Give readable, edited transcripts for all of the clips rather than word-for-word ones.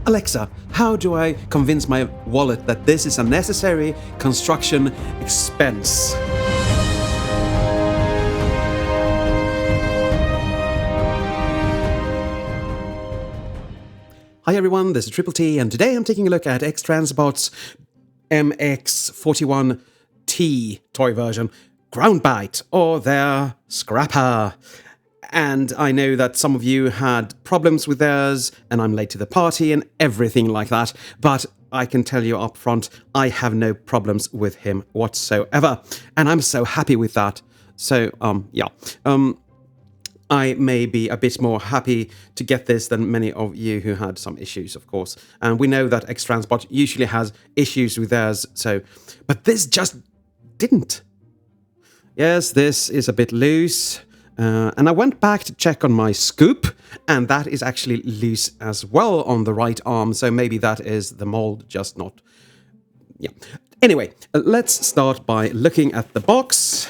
Alexa, how do I convince my wallet that this is a necessary construction expense? Hi everyone, this is Triple T, and today I'm taking a look at X-Transbots MX-41T toy version Ground Bite, or their scrapper. And I know that some of you had problems with theirs, and I'm late to the party and everything like that, but I can tell you up front, I have no problems with him whatsoever, and I'm so happy with that. So, I may be a bit more happy to get this than many of you who had some issues, of course. And we know that X-Transbot usually has issues with theirs, but this just didn't. Yes, this is a bit loose. And I went back to check on my scoop, and that is actually loose as well on the right arm, so maybe that is the mold, just not... Yeah. Anyway, let's start by looking at the box.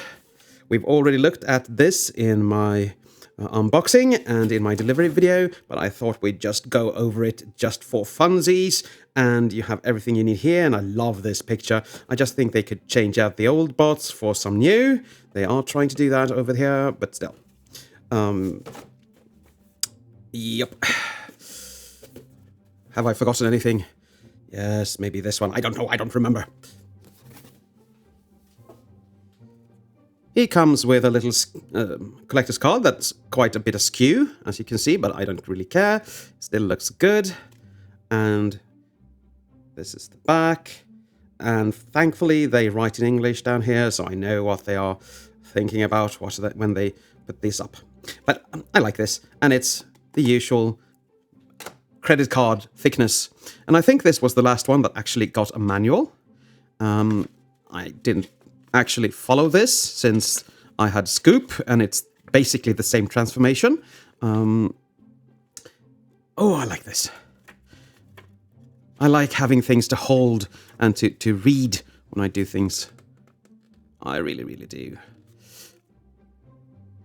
We've already looked at this in my unboxing and in my delivery video, but I thought we'd just go over it just for funsies, and you have everything you need here, and I love this picture. I just think they could change out the old bots for some new. They are trying to do that over here, but still. Yep. Have I forgotten anything? Yes, maybe this one. I don't know, I don't remember. He comes with a little collector's card that's quite a bit askew, as you can see, but I don't really care. Still looks good. And this is the back. And thankfully, they write in English down here, so I know what they are thinking about when they put this up. But I like this, and it's the usual credit card thickness. And I think this was the last one that actually got a manual. I didn't actually follow this since I had Scoop, and it's basically the same transformation. Oh, I like this. I like having things to hold and to read when I do things. I really, really do.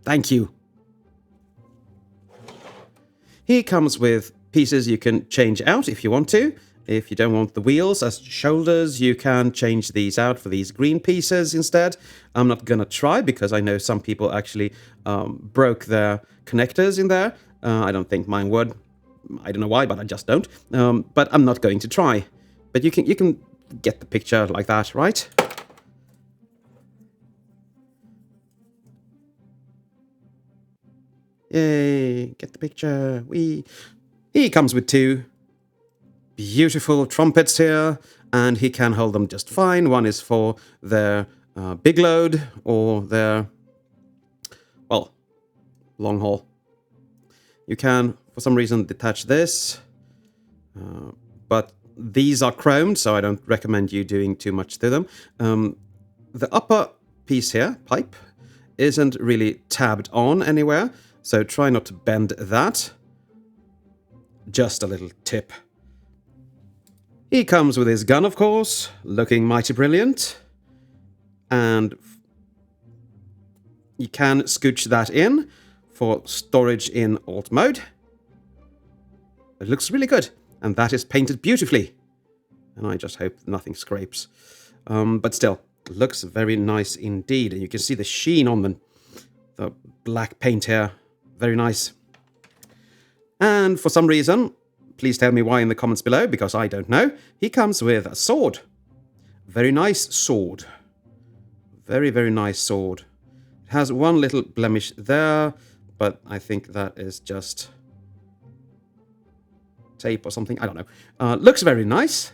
Thank you. He comes with pieces you can change out if you want to. If you don't want the wheels as shoulders, you can change these out for these green pieces instead. I'm not going to try because I know some people actually broke their connectors in there. I don't think mine would. I don't know why, but I just don't. But I'm not going to try. But you can get the picture like that, right? Yay, get the picture. He comes with two beautiful trumpets here, and he can hold them just fine. One is for their big load or their, well, long haul. You can, for some reason, detach this, but these are chromed, so I don't recommend you doing too much to them. The upper piece here, pipe, isn't really tabbed on anywhere, so try not to bend that. Just a little tip. He comes with his gun, of course, looking mighty brilliant. And you can scooch that in for storage in alt mode. It looks really good, and that is painted beautifully. And I just hope nothing scrapes. But still, it looks very nice indeed. And you can see the sheen on the black paint here. Very nice. And for some reason, please tell me why in the comments below, because I don't know, he comes with a sword. Very nice sword. Very, very nice sword. It has one little blemish there, but I think that is just tape or something. I don't know. Looks very nice.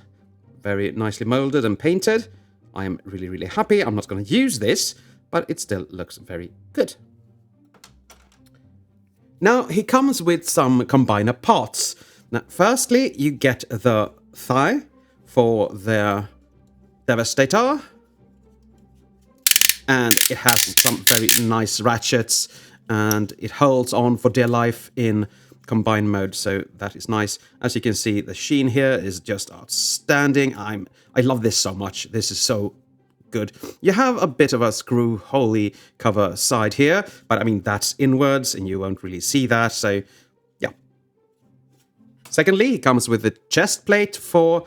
Very nicely molded and painted. I am really, really happy. I'm not going to use this, but it still looks very good. Now, he comes with some combiner parts. Now, firstly, you get the thigh for their Devastator. And it has some very nice ratchets, and it holds on for dear life in combine mode, so that is nice. As you can see, the sheen here is just outstanding. I love this so much. This is so good. You have a bit of a screw holy cover side here, but I mean, that's inwards and you won't really see that, so yeah. Secondly, he comes with the chest plate for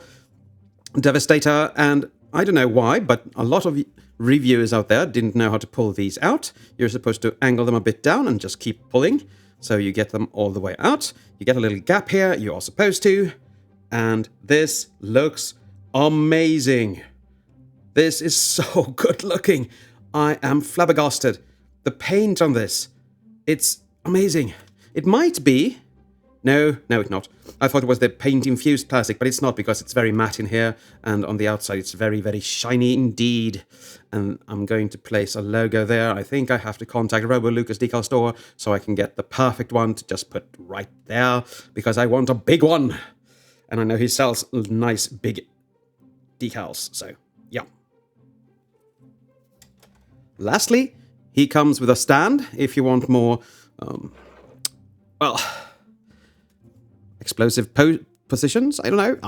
Devastator, and I don't know why, but a lot of reviewers out there didn't know how to pull these out. You're supposed to angle them a bit down and just keep pulling, so you get them all the way out. You get a little gap here, you are supposed to, and this looks amazing. This is so good looking. I am flabbergasted. The paint on this, it's amazing. It might be... No, it's not. I thought it was the paint-infused plastic, but it's not, because it's very matte in here, and on the outside it's very, very shiny indeed. And I'm going to place a logo there. I think I have to contact Robo Lucas Decal Store so I can get the perfect one to just put right there, because I want a big one. And I know he sells nice big decals, so yeah. Lastly, he comes with a stand if you want more, explosive positions. I don't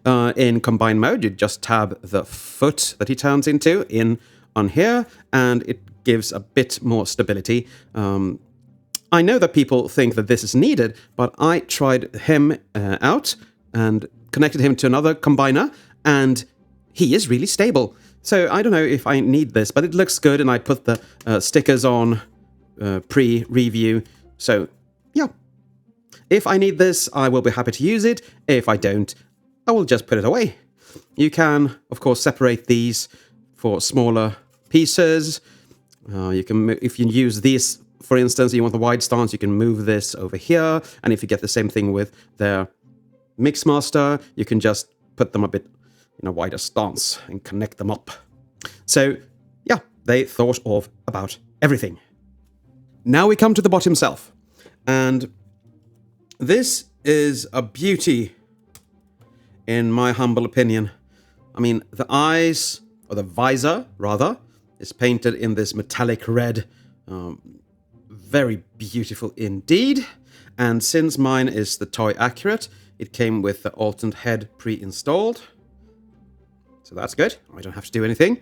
know. In combined mode, you just tab the foot that he turns into in on here, and it gives a bit more stability. I know that people think that this is needed, but I tried him out and connected him to another combiner, and he is really stable. So I don't know if I need this, but it looks good, and I put the stickers on pre-review. So yeah. If I need this, I will be happy to use it. If I don't, I will just put it away. You can, of course, separate these for smaller pieces. You can, if you use this, for instance, you want the wide stance, you can move this over here. And if you get the same thing with their Mixmaster, you can just put them a bit in a wider stance and connect them up. So, yeah, they thought of about everything. Now we come to the bot himself. And this is a beauty, in my humble opinion. I mean, the eyes, or the visor, rather, is painted in this metallic red. Very beautiful indeed. And since mine is the Toy Accurate, it came with the alternate head pre-installed. So that's good. I don't have to do anything.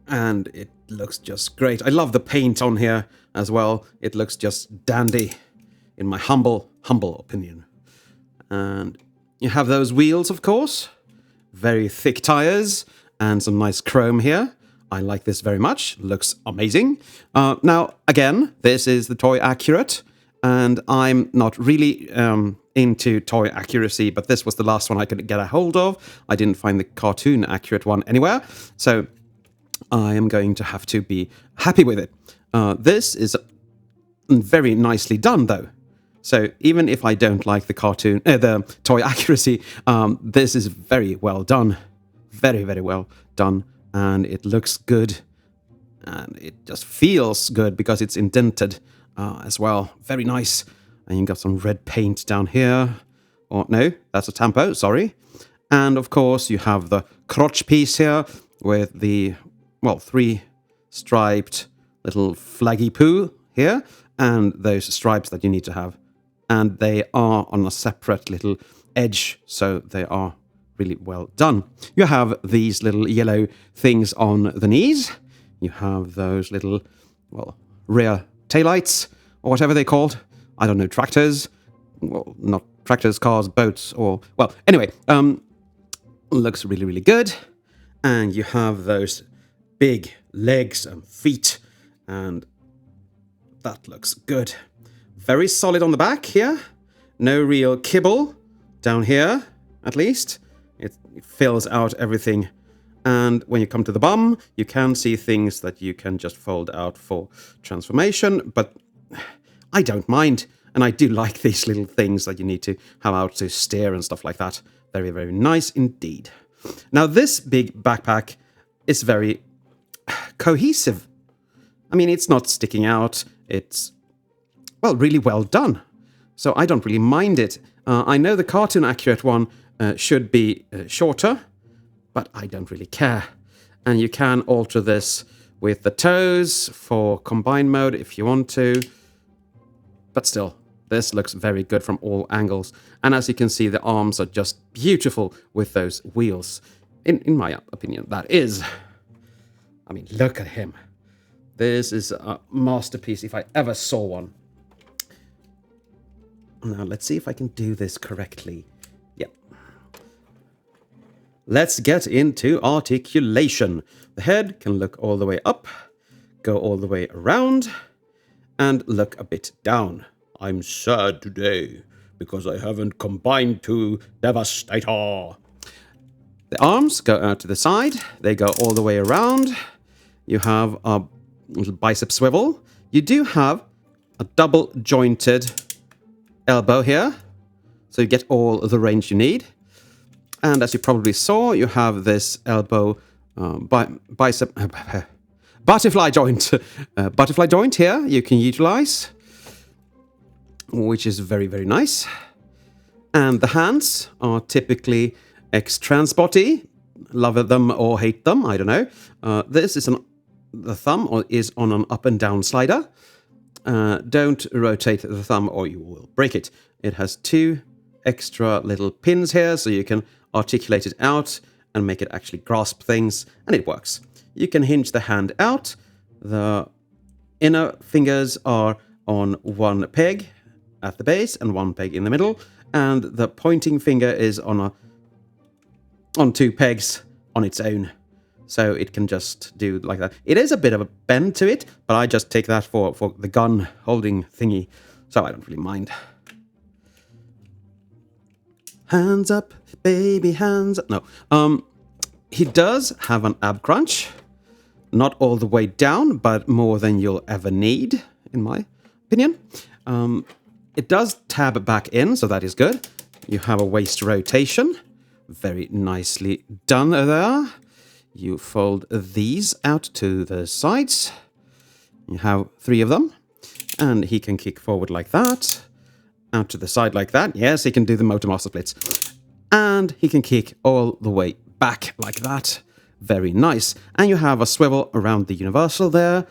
And it looks just great. I love the paint on here as well. It looks just dandy, in my humble opinion. And you have those wheels, of course. Very thick tires and some nice chrome here. I like this very much. Looks amazing. Now, again, this is the Toy Accurate, and I'm not really into toy accuracy, but this was the last one I could get a hold of. I didn't find the cartoon accurate one anywhere, so I am going to have to be happy with it. This is very nicely done, though. So even if I don't like the toy accuracy, this is very well done. Very, very well done. And it looks good. And it just feels good because it's indented as well. Very nice. And you've got some red paint down here. Or no, that's a tampo, sorry. And of course you have the crotch piece here with the, well, 3 striped little flaggy poo here. And those stripes that you need to have. And they are on a separate little edge, so they are really well done. You have these little yellow things on the knees. You have those little, well, rear taillights, or whatever they're called. I don't know, tractors. Well, not tractors, cars, boats, or... Well, anyway, looks really, really good. And you have those big legs and feet, and that looks good. Very solid on the back here. No real kibble down here, at least. It fills out everything. And when you come to the bum, you can see things that you can just fold out for transformation. But I don't mind. And I do like these little things that you need to have out to steer and stuff like that. Very, very nice indeed. Now, this big backpack is very cohesive. I mean, it's not sticking out. It's... well, really well done. So I don't really mind it. I know the cartoon accurate one should be shorter, but I don't really care. And you can alter this with the toes for combined mode if you want to. But still, this looks very good from all angles. And as you can see, the arms are just beautiful with those wheels. In my opinion, that is. I mean, look at him. This is a masterpiece if I ever saw one. Now, let's see if I can do this correctly. Yep. Let's get into articulation. The head can look all the way up, go all the way around, and look a bit down. I'm sad today because I haven't combined to Devastator. The arms go out to the side. They go all the way around. You have a little bicep swivel. You do have a double jointed elbow here, so you get all the range you need. And as you probably saw, you have this elbow bicep butterfly joint. Butterfly joint here you can utilize, which is very, very nice. And the hands are typically X-Transboty. Love them or hate them, I don't know. This is the thumb is on an up and down slider. Don't rotate the thumb or you will break it. It has 2 extra little pins here, so you can articulate it out and make it actually grasp things, and it works. You can hinge the hand out. The inner fingers are on 1 peg at the base and 1 peg in the middle, and the pointing finger is on 2 pegs on its own. So it can just do like that. It is a bit of a bend to it, but I just take that for the gun holding thingy, so I don't really mind. Hands up, baby, hands up. No. He does have an ab crunch. Not all the way down, but more than you'll ever need, in my opinion. It does tab back in, so that is good. You have a waist rotation. Very nicely done there. You fold these out to the sides. You have 3 of them. And he can kick forward like that. Out to the side like that. Yes, he can do the motor master splits. And he can kick all the way back like that. Very nice. And you have a swivel around the universal there.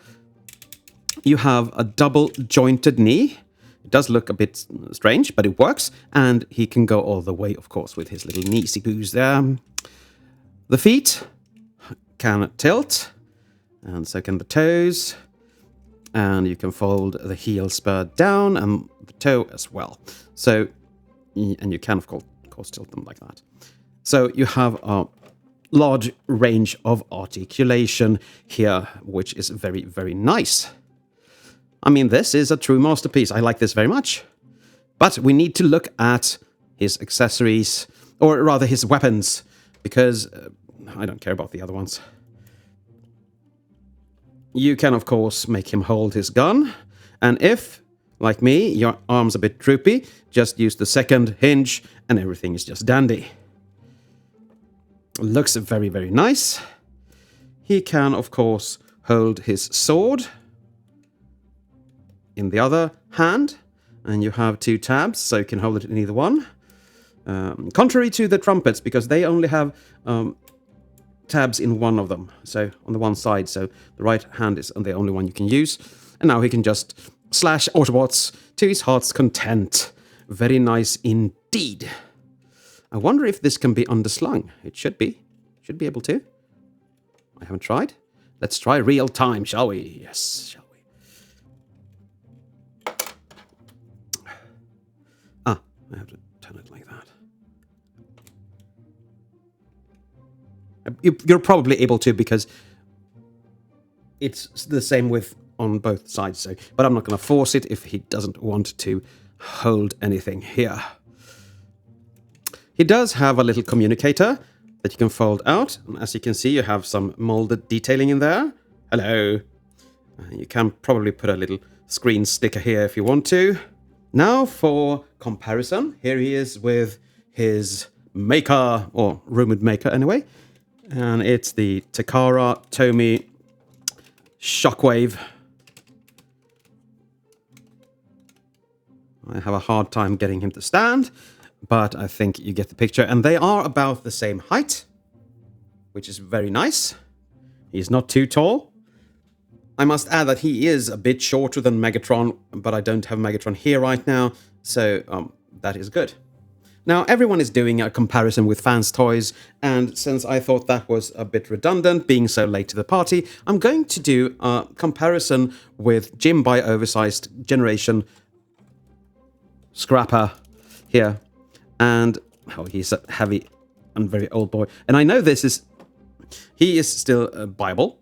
You have a double jointed knee. It does look a bit strange, but it works. And he can go all the way, of course, with his little kneesy boos there. The feet can tilt, and so can the toes. And you can fold the heel spur down and the toe as well. So, and you can, of course, tilt them like that. So you have a large range of articulation here, which is very, very nice. I mean, this is a true masterpiece. I like this very much. But we need to look at his accessories, or rather his weapons, because I don't care about the other ones. You can, of course, make him hold his gun. And if, like me, your arm's a bit droopy, just use the second hinge and everything is just dandy. Looks very, very nice. He can, of course, hold his sword in the other hand. And you have 2 tabs, so you can hold it in either one. Contrary to the trumpets, because they only have tabs in one of them, so on the one side, so the right hand is the only one you can use. And now he can just slash Autobots to his heart's content. Very nice indeed. I wonder if this can be underslung. It should be. Should be able to. I haven't tried. Let's try real time, shall we? Yes, shall we? Ah, I have to turn it like that. You're probably able to, because it's the same width on both sides. So, but I'm not going to force it if he doesn't want to hold anything here. He does have a little communicator that you can fold out. As you can see, you have some molded detailing in there. Hello. You can probably put a little screen sticker here if you want to. Now for comparison. Here he is with his maker, or rumored maker anyway. And it's the Takara Tomy Shockwave. I have a hard time getting him to stand, but I think you get the picture. And they are about the same height, which is very nice. He's not too tall. I must add that he is a bit shorter than Megatron, but I don't have Megatron here right now, so that is good. Now, everyone is doing a comparison with fans' toys, and since I thought that was a bit redundant, being so late to the party, I'm going to do a comparison with Jim by Oversized Generation scrapper here. And, oh, he's a heavy and very old boy. And I know he is still buyable.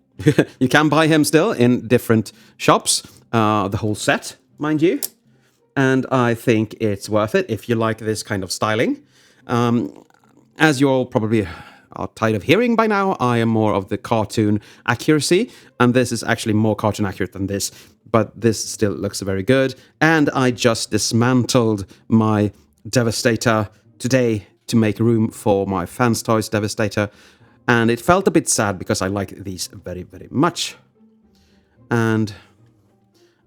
You can buy him still in different shops, the whole set, mind you. And I think it's worth it if you like this kind of styling. As you all probably are tired of hearing by now, I am more of the cartoon accuracy, and this is actually more cartoon accurate than this, but this still looks very good. And I just dismantled my Devastator today to make room for my Fans Toys Devastator, and it felt a bit sad because I like these very, very much. And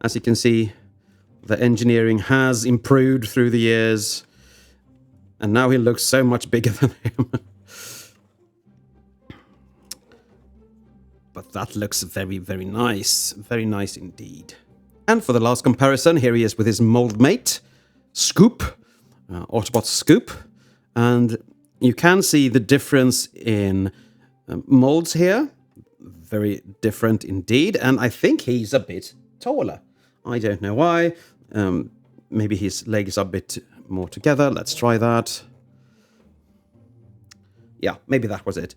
as you can see, the engineering has improved through the years, and now he looks so much bigger than him. But that looks very, very nice. Very nice indeed. And for the last comparison, here he is with his mold mate, Scoop, Autobot Scoop. And you can see the difference in molds here. Very different indeed. And I think he's a bit taller. I don't know why. Maybe his legs are a bit more together. Let's try that. Yeah, maybe that was it.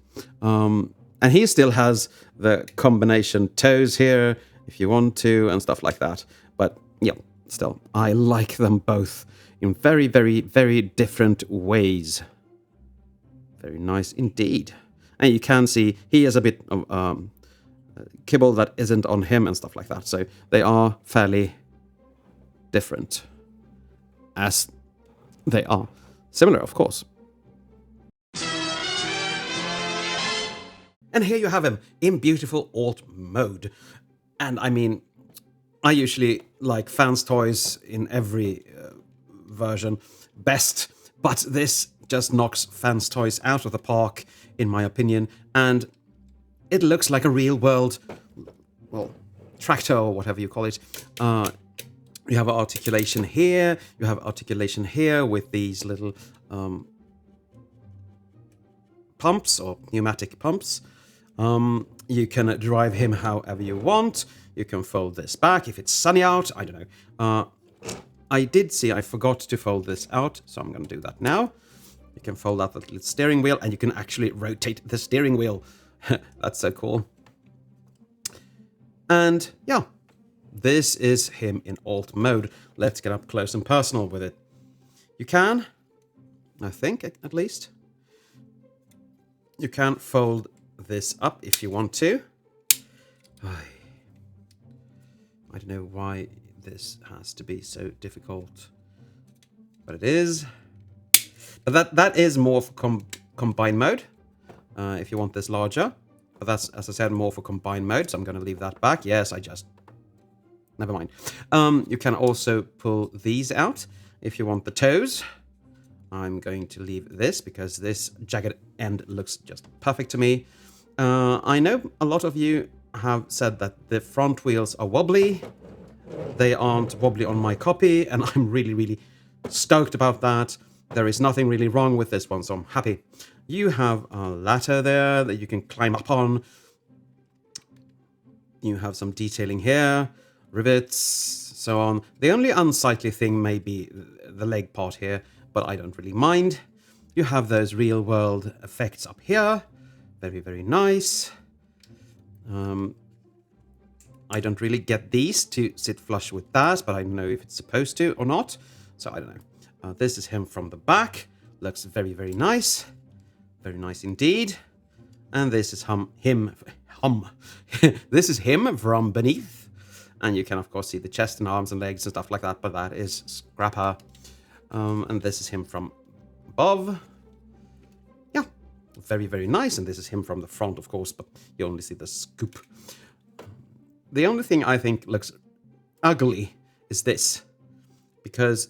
And he still has the combination toes here, if you want to, and stuff like that. But, yeah, still, I like them both in very, very, very different ways. Very nice indeed. And you can see he has a bit of kibble that isn't on him and stuff like that. So they are fairly different, as they are similar, of course. And here you have him in beautiful alt mode. And I mean, I usually like Fans Toys in every version best, but this just knocks Fans Toys out of the park, in my opinion. And it looks like a real world, well, tractor or whatever you call it. You have articulation here, you have articulation here with these little pumps or pneumatic pumps. You can drive him however you want. You can fold this back if it's sunny out. I don't know. I did see I forgot to fold this out, so I'm going to do that now. You can fold out the little steering wheel, and you can actually rotate the steering wheel. That's so cool. And yeah, this is him in alt mode. Let's get up close and personal with it. You can, I think, at least. You can fold this up if you want to. I don't know why this has to be so difficult, but it is. But that is more for combined mode, if you want this larger. But that's, as I said, more for combined mode, so I'm going to leave that back. Yes, never mind. You can also pull these out if you want the toes. I'm going to leave this because this jagged end looks just perfect to me. I know a lot of you have said that the front wheels are wobbly. They aren't wobbly on my copy, and I'm really, really stoked about that. There is nothing really wrong with this one, so I'm happy. You have a ladder there that you can climb up on. You have some detailing here, rivets, so on. The only unsightly thing may be the leg part here, but I don't really mind. You have those real-world effects up here. Very, very nice. I don't really get these to sit flush with that, but I don't know if it's supposed to or not. So I don't know. This is him from the back. Looks very, very nice. Very nice indeed. And this is him. This is him from beneath. And you can, of course, see the chest and arms and legs and stuff like that, but that is Scrapper. And this is him from above. Yeah, very, very nice. And this is him from the front, of course, but you only see the scoop. The only thing I think looks ugly is this, because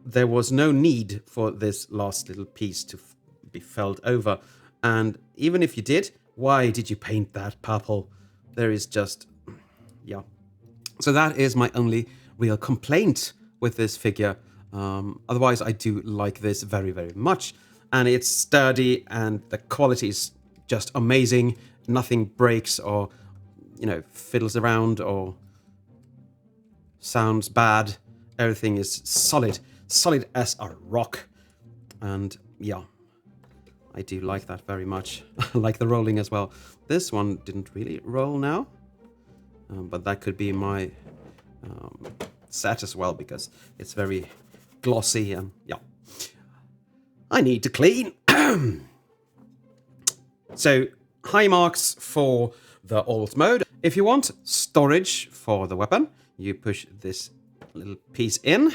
there was no need for this last little piece to be felled over. And even if you did, why did you paint that purple? There is just, yeah. So that is my only real complaint with this figure. Otherwise, I do like this very, very much. And it's sturdy, and the quality is just amazing. Nothing breaks or, you know, fiddles around or sounds bad. Everything is solid. solid as a rock. And yeah, I do like that very much. I like the rolling as well. This one didn't really roll now, but that could be my set as well, because it's very glossy and yeah. I need to clean. So high marks for the alt mode. If you want storage for the weapon, you push this little piece in.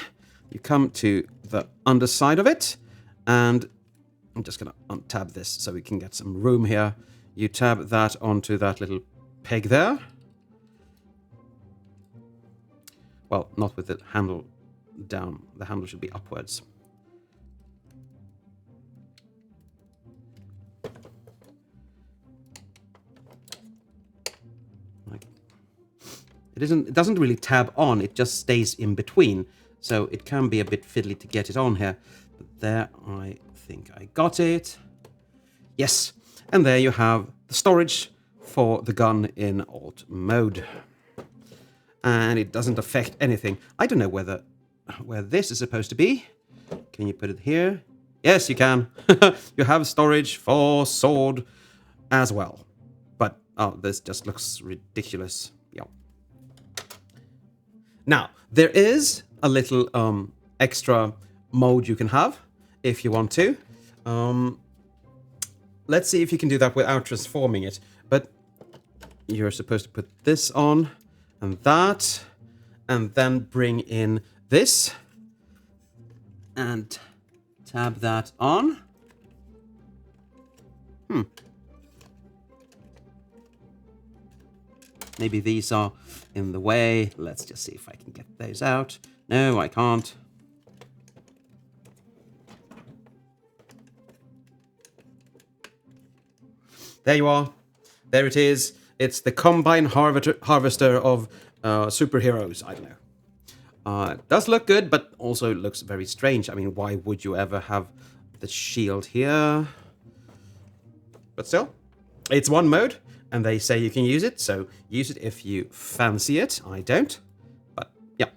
You come to the underside of it, and I'm just going to untab this so we can get some room here. You tab that onto that little peg there. Well, not with the handle down. The handle should be upwards. It doesn't really tab on, it just stays in between. So it can be a bit fiddly to get it on here. But there, I think I got it. Yes, and there you have the storage for the gun in alt mode. And it doesn't affect anything. I don't know where this is supposed to be. Can you put it here? Yes, you can. You have storage for sword as well. But, oh, this just looks ridiculous. Yeah. Now, there is a little extra mode you can have if you want to. Let's see if you can do that without transforming it. But you're supposed to put this on and that, and then bring in this and tab that on. Maybe these are in the way. Let's just see if I can get those out. No, I can't. There you are. There it is. It's the combine harvester of superheroes. I don't know. It does look good, but also looks very strange. I mean, why would you ever have the shield here? But still, it's one mode. And they say you can use it, so use it if you fancy it. I don't, but yeah,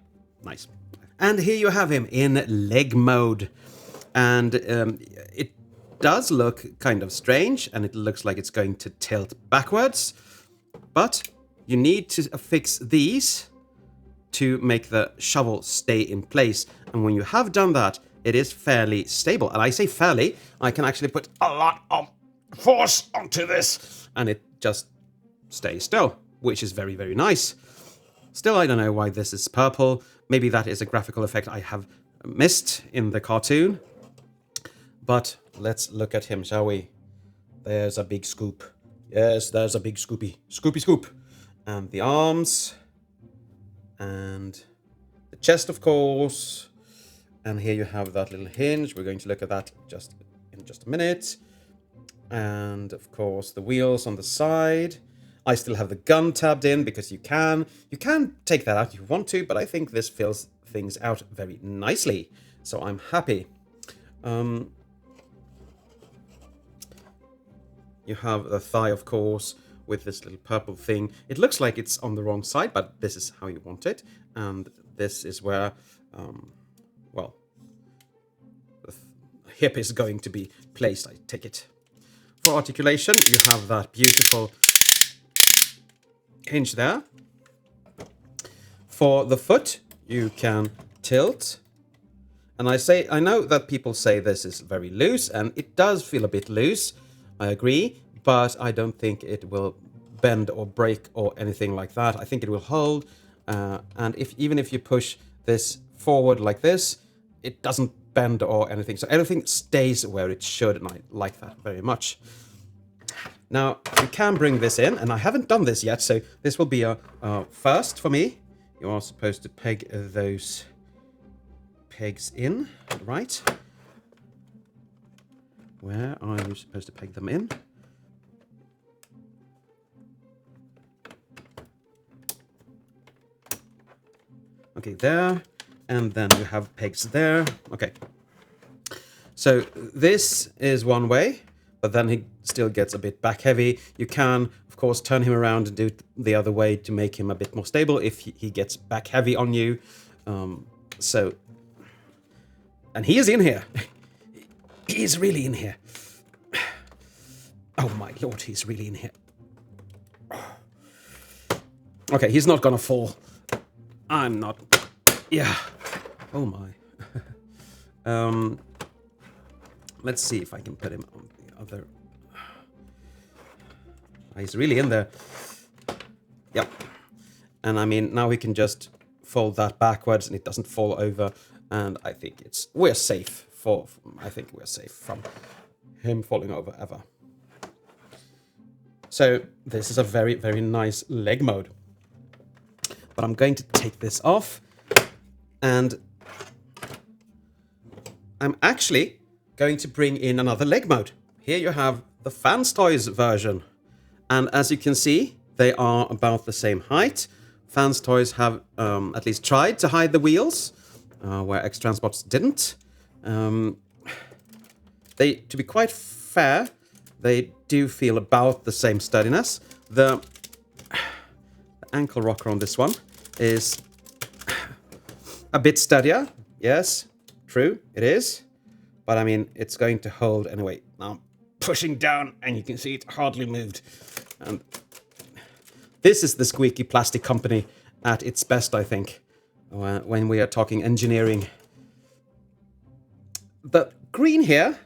nice. And here you have him in leg mode. And it does look kind of strange, and it looks like it's going to tilt backwards. But you need to affix these to make the shovel stay in place. And when you have done that, it is fairly stable. And I say fairly, I can actually put a lot of force onto this, and it just stays still, which is very, very nice. Still, I don't know why this is purple. Maybe that is a graphical effect I have missed in the cartoon. But let's look at him, shall we? There's a big scoop. Yes, there's a big scoopy. Scoopy scoop. And the arms. And the chest, of course. And here you have that little hinge. We're going to look at that in just a minute. And, of course, the wheels on the side. I still have the gun tabbed in because you can take that out if you want to, but I think this fills things out very nicely. So I'm happy. You have the thigh, of course, with this little purple thing. It looks like it's on the wrong side, but this is how you want it. And this is where, well, the hip is going to be placed, I take it. For articulation, you have that beautiful hinge there. For the foot, you can tilt. And I know that people say this is very loose, and it does feel a bit loose. I agree, but I don't think it will bend or break or anything like that. I think it will hold. And even if you push this forward like this, it doesn't bend or anything. So everything stays where it should, and I like that very much. Now, you can bring this in, and I haven't done this yet, so this will be a first for me. You are supposed to peg those pegs in, right? Where are you supposed to peg them in? Okay, there, and then you have pegs there. Okay. So this is one way, but then he still gets a bit back heavy. You can, of course, turn him around and do it the other way to make him a bit more stable if he gets back heavy on you. So And he is in here. He is really in here. Oh my lord, he's really in here. Okay, he's not gonna fall. I'm not. Yeah. Oh my. Let's see if I can put him on the other. He's really in there. Yep. And I mean, now we can just fold that backwards and it doesn't fall over. And I think we're safe I think we're safe from him falling over ever. So this is a very, very nice leg mode. But I'm going to take this off, and I'm actually going to bring in another leg mode. Here you have the Fans Toys version. And as you can see, they are about the same height. Fans Toys have at least tried to hide the wheels, where X-Transbots didn't. To be quite fair, they do feel about the same sturdiness. The ankle rocker on this one is a bit sturdier. Yes, true, it is. But I mean, it's going to hold anyway. Now I'm pushing down and you can see it hardly moved. And this is the squeaky plastic company at its best, I think, when we are talking engineering. The green here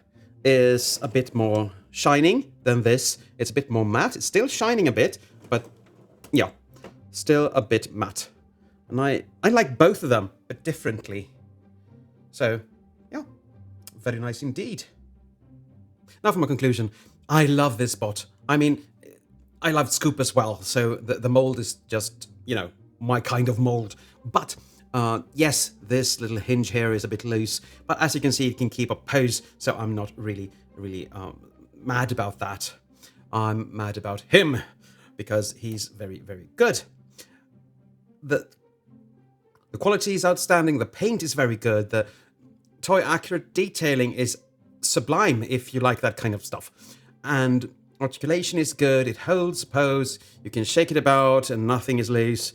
is a bit more shining than this. It's a bit more matte. It's still shining a bit, but yeah, still a bit matte. And I like both of them, but differently. So, yeah, very nice indeed. Now for my conclusion. I love this bot. I mean, I love Scoop as well, so the mold is just, you know, my kind of mold. But yes, this little hinge here is a bit loose, but as you can see, it can keep a pose, so I'm not really mad about that. I'm mad about him, because he's very, very good. The quality is outstanding, the paint is very good, the toy accurate detailing is sublime if you like that kind of stuff. And articulation is good, it holds pose, you can shake it about and nothing is loose.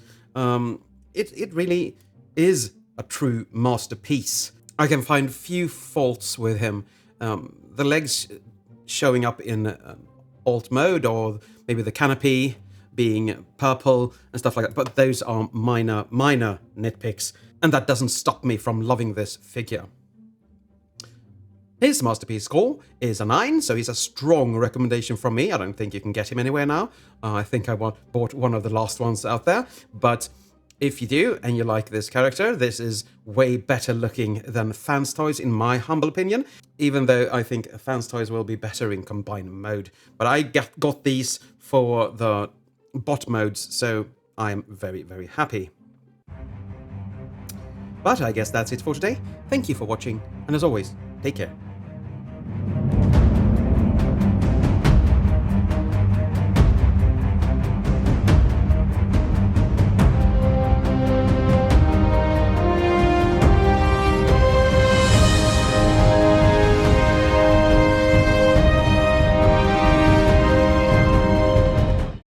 It really is a true masterpiece. I can find few faults with him. The legs showing up in alt mode, or maybe the canopy being purple and stuff like that, but those are minor nitpicks, and that doesn't stop me from loving this figure. His masterpiece score is a 9, so he's a strong recommendation from me. I don't think you can get him anywhere now. I think I bought one of the last ones out there, but if you do and you like this character, this is way better looking than Fans Toys in my humble opinion, even though I think Fans Toys will be better in combined mode. But I got these for the bot modes, so I'm very, very happy. But I guess that's it for today. Thank you for watching, and as always, take care.